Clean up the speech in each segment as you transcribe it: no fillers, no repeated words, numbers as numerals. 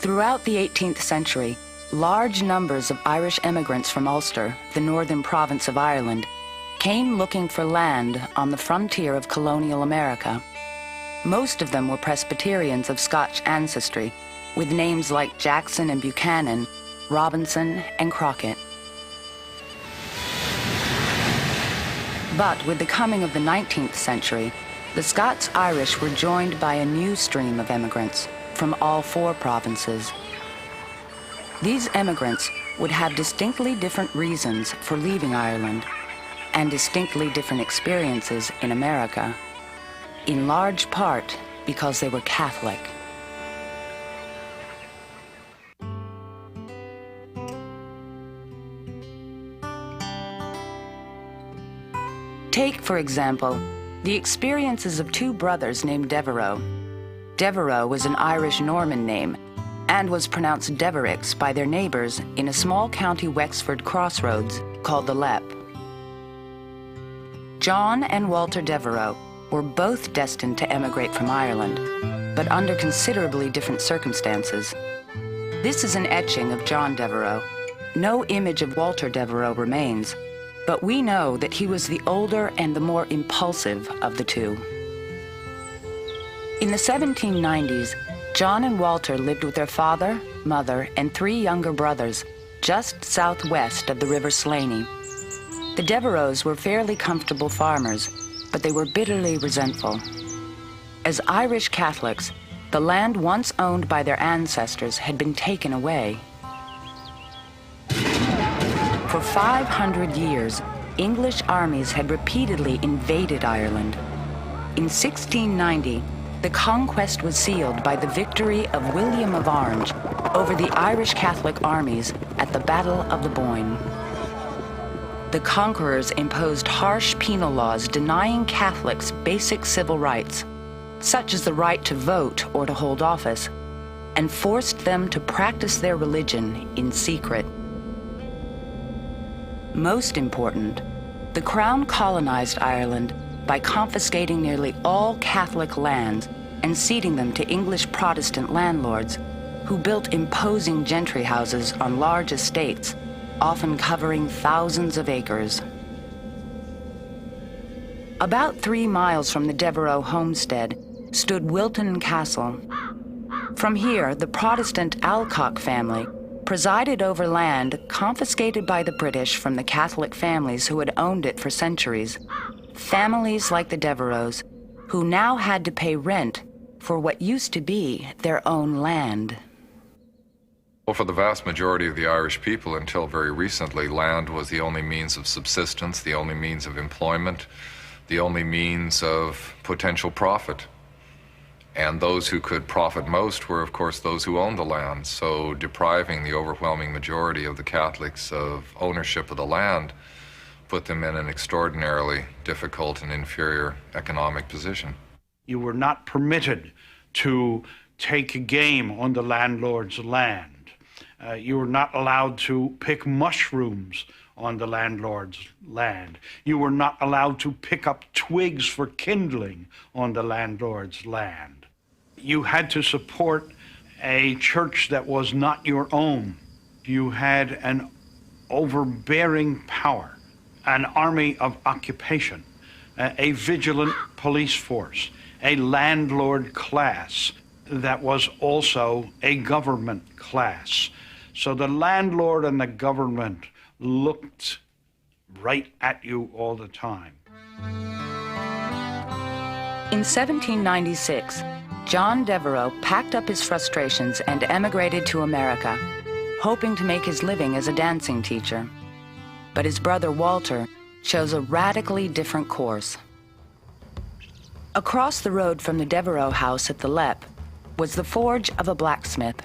Throughout the 18th century, large numbers of Irish emigrants from Ulster, the northern province of Ireland, came looking for land on the frontier of colonial America. Most of them were Presbyterians of Scotch ancestry, with names like Jackson and Buchanan, Robinson and Crockett. But with the coming of the 19th century, the Scots-Irish were joined by a new stream of emigrants from all four provinces. These emigrants would have distinctly different reasons for leaving Ireland and distinctly different experiences in America, in large part because they were Catholic. Take, for example, the experiences of two brothers named Devereaux. Devereaux was an Irish Norman name and was pronounced Devereux by their neighbors in a small county Wexford crossroads called the Lepp. John and Walter Devereaux were both destined to emigrate from Ireland, but under considerably different circumstances. This is an etching of John Devereaux. No image of Walter Devereaux remains, but we know that he was the older and the more impulsive of the two. In the 1790s, John and Walter lived with their father, mother, and three younger brothers just southwest of the River Slaney. The Devereaux were fairly comfortable farmers, but they were bitterly resentful. As Irish Catholics, the land once owned by their ancestors had been taken away. For 500 years, English armies had repeatedly invaded Ireland. In 1690, the conquest was sealed by the victory of William of Orange over the Irish Catholic armies at the Battle of the Boyne. The conquerors imposed harsh penal laws denying Catholics basic civil rights, such as the right to vote or to hold office, and forced them to practice their religion in secret. Most important, the Crown colonized Ireland by confiscating nearly all Catholic lands and ceding them to English Protestant landlords who built imposing gentry houses on large estates, often covering thousands of acres. About 3 miles from the Devereaux homestead stood Wilton Castle. From here, the Protestant Alcock family presided over land confiscated by the British from the Catholic families who had owned it for centuries. Families like the Devereaux, who now had to pay rent for what used to be their own land. Well, for the vast majority of the Irish people, until very recently, land was the only means of subsistence, the only means of employment, the only means of potential profit. And those who could profit most were, of course, those who owned the land. So depriving the overwhelming majority of the Catholics of ownership of the land put them in an extraordinarily difficult and inferior economic position. You were not permitted to take a game on the landlord's land. You were not allowed to pick mushrooms on the landlord's land. You were not allowed to pick up twigs for kindling on the landlord's land. You had to support a church that was not your own. You had an overbearing power, an army of occupation, a vigilant police force, a landlord class that was also a government class. So the landlord and the government looked right at you all the time. In 1796, John Devereaux packed up his frustrations and emigrated to America, hoping to make his living as a dancing teacher. But his brother Walter chose a radically different course. Across the road from the Devereaux house at the Lepp was the forge of a blacksmith.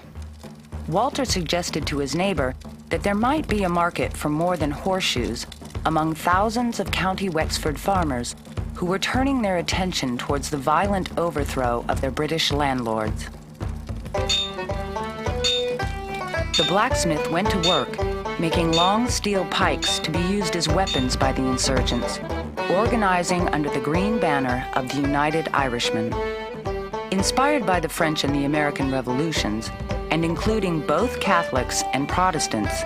Walter suggested to his neighbor that there might be a market for more than horseshoes among thousands of County Wexford farmers who were turning their attention towards the violent overthrow of their British landlords. The blacksmith went to work, making long steel pikes to be used as weapons by the insurgents, organizing under the green banner of the United Irishmen. Inspired by the French and the American revolutions, and including both Catholics and Protestants,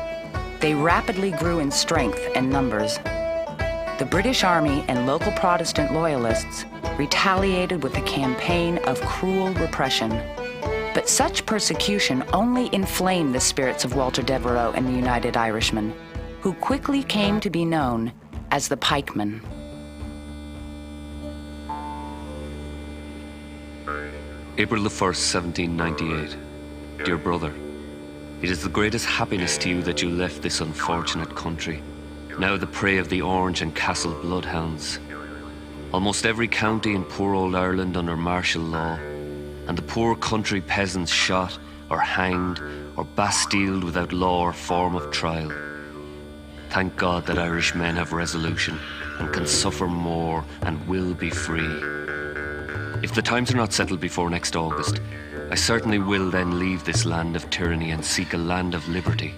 they rapidly grew in strength and numbers. The British Army and local Protestant loyalists retaliated with a campaign of cruel repression. But such persecution only inflamed the spirits of Walter Devereux and the United Irishmen, who quickly came to be known as the pikemen. April the 1st, 1798. Dear brother, it is the greatest happiness to you that you left this unfortunate country, now the prey of the Orange and Castle bloodhounds. Almost every county in poor old Ireland under martial law, and the poor country peasants shot or hanged or bastilled without law or form of trial. Thank God that Irish men have resolution and can suffer more and will be free. If the times are not settled before next August, I certainly will then leave this land of tyranny and seek a land of liberty.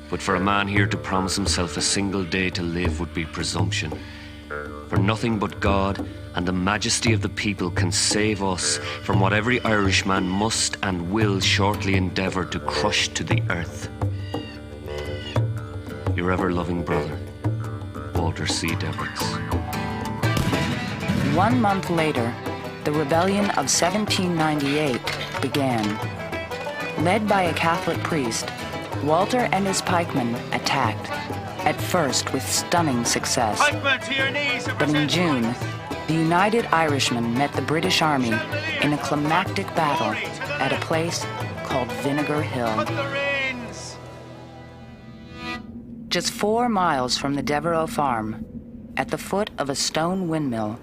But for a man here to promise himself a single day to live would be presumption. For nothing but God and the majesty of the people can save us from what every Irishman must and will shortly endeavour to crush to the earth. Your ever-loving brother, Walter C. Devereux. 1 month later, the rebellion of 1798 began. Led by a Catholic priest, Walter and his pikemen attacked, at first with stunning success. But in June, the United Irishmen met the British Army in a climactic battle at a place called Vinegar Hill. Just 4 miles from the Devereaux farm, at the foot of a stone windmill,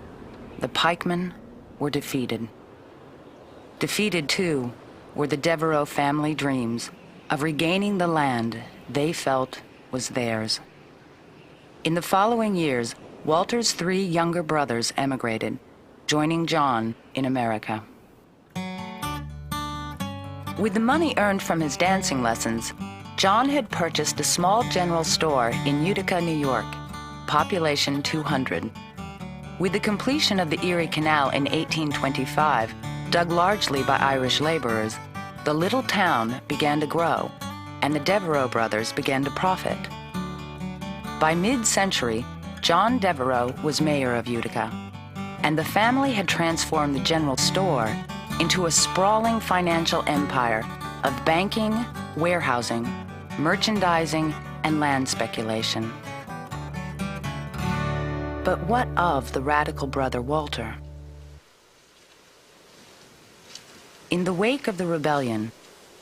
the pikemen were defeated. Defeated, too, were the Devereaux family dreams of regaining the land they felt was theirs. In the following years, Walter's 3 younger brothers emigrated, joining John in America. With the money earned from his dancing lessons, John had purchased a small general store in Utica, New York, population 200. With the completion of the Erie Canal in 1825, dug largely by Irish laborers, the little town began to grow, and the Devereaux brothers began to profit. By mid-century, John Devereaux was mayor of Utica, and the family had transformed the general store into a sprawling financial empire of banking, warehousing, merchandising, and land speculation. But what of the radical brother Walter? In the wake of the rebellion,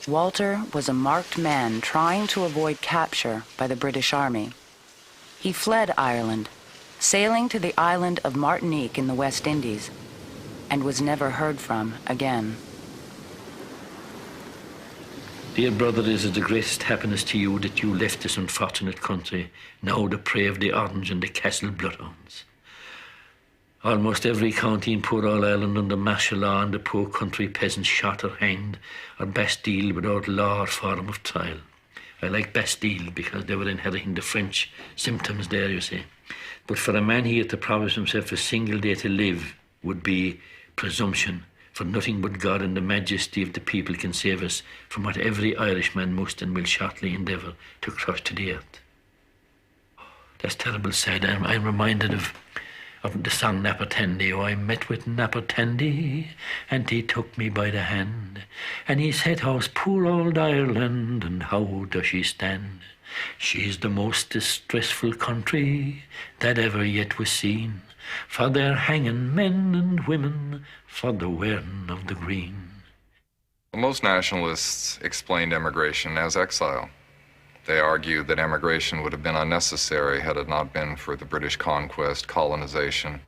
Walter was a marked man trying to avoid capture by the British Army. He fled Ireland, sailing to the island of Martinique in the West Indies, and was never heard from again. Dear brother, it is the greatest happiness to you that you left this unfortunate country, now the prey of the Orange and the Castle bloodhounds. Almost every county in poor old Ireland under martial law, and the poor country peasants shot or hanged or bastilled without law or form of trial. I like bastilled because they were inheriting the French symptoms there, you see. But for a man here to promise himself a single day to live would be presumption. For nothing but God and the majesty of the people can save us from what every Irishman must and will shortly endeavour to crush to the earth. That's terrible sad. I'm reminded of the song Nappertandy. Oh, I met with Nappertandy, and he took me by the hand, and he said, how's poor old Ireland, and how does she stand? She's the most distressful country that ever yet was seen, for they're hanging men and women for the wearing of the green. Most nationalists explained emigration as exile. They argued that emigration would have been unnecessary had it not been for the British conquest, colonization.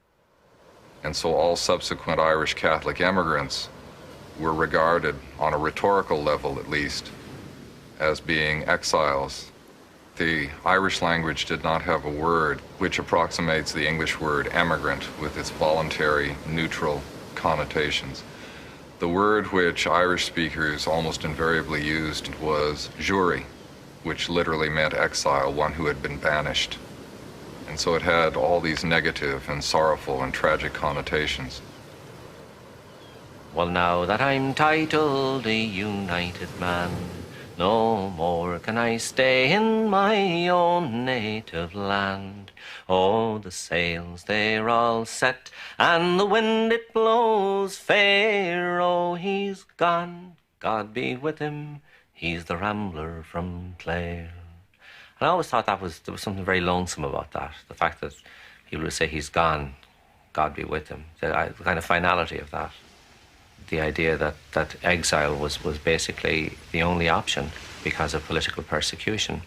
And so all subsequent Irish Catholic emigrants were regarded, on a rhetorical level at least, as being exiles. The Irish language did not have a word which approximates the English word emigrant with its voluntary, neutral connotations. The word which Irish speakers almost invariably used was jury, which literally meant exile, one who had been banished. And so it had all these negative and sorrowful and tragic connotations. Well, now that I'm titled a united man, no more can I stay in my own native land. Oh, the sails, they're all set, and the wind it blows fair. Oh, he's gone, God be with him, he's the rambler from Clare. And I always thought there was something very lonesome about that, the fact that people would say he's gone, God be with him, the kind of finality of that. The idea that exile was basically the only option because of political persecution.